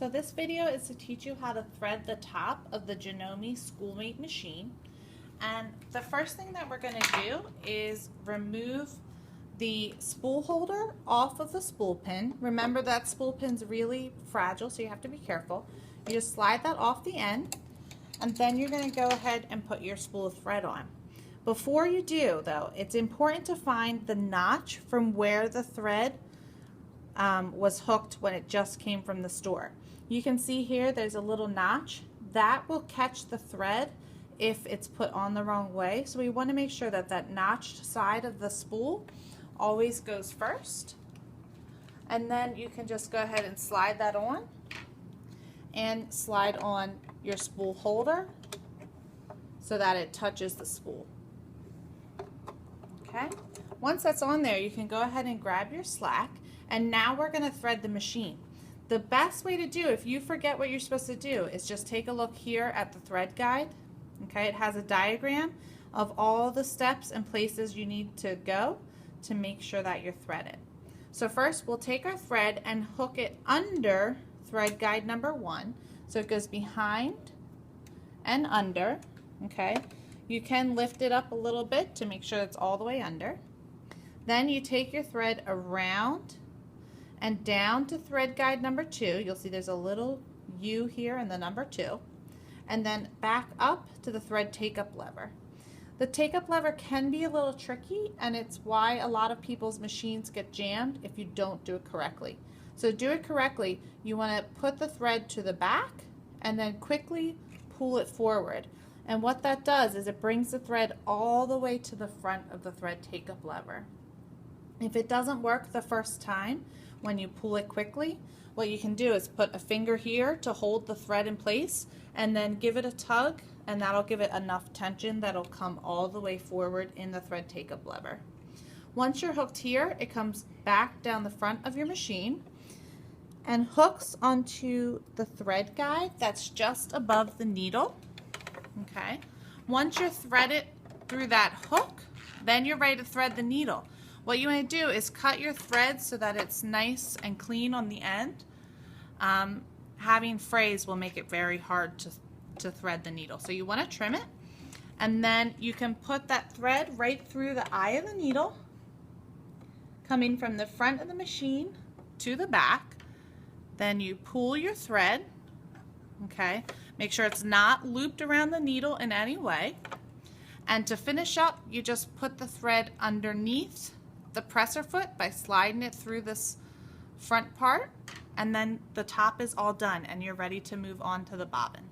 So this video is to teach you how to thread the top of the Janome Schoolmate machine. And the first thing that we're going to do is remove the spool holder off of the spool pin. Remember that spool pin's really fragile, so you have to be careful. You just slide that off the end, and then you're going to go ahead and put your spool of thread on. Before you do, though, it's important to find the notch from where the thread was hooked when it just came from the store. You can see here there's a little notch. That will catch the thread if it's put on the wrong way. So we want to make sure that that notched side of the spool always goes first. And then you can just go ahead and slide that on and slide on your spool holder so that it touches the spool. Okay? Once that's on there, you can go ahead and grab your slack, and now we're going to thread the machine. The best way to do, if you forget what you're supposed to do, is just take a look here at the thread guide. Okay, it has a diagram of all the steps and places you need to go to make sure that you're threaded. So first we'll take our thread and hook it under thread guide number 1. So it goes behind and under. Okay, you can lift it up a little bit to make sure it's all the way under. Then you take your thread around and down to thread guide number 2. You'll see there's a little U here and the number 2. And then back up to the thread take-up lever. The take-up lever can be a little tricky, and it's why a lot of people's machines get jammed if you don't do it correctly. So do it correctly. You want to put the thread to the back and then quickly pull it forward. And what that does is it brings the thread all the way to the front of the thread take-up lever. If it doesn't work the first time when you pull it quickly, what you can do is put a finger here to hold the thread in place and then give it a tug, and that'll give it enough tension that'll come all the way forward in the thread take-up lever. Once you're hooked here, it comes back down the front of your machine and hooks onto the thread guide that's just above the needle. Okay. Once you're threaded through that hook, then you're ready to thread the needle. What you want to do is cut your thread so that it's nice and clean on the end. Having frays will make it very hard to thread the needle. So you want to trim it, and then you can put that thread right through the eye of the needle, coming from the front of the machine to the back. Then you pull your thread, okay? Make sure it's not looped around the needle in any way. And to finish up, you just put the thread underneath the presser foot by sliding it through this front part, and then the top is all done and you're ready to move on to the bobbin.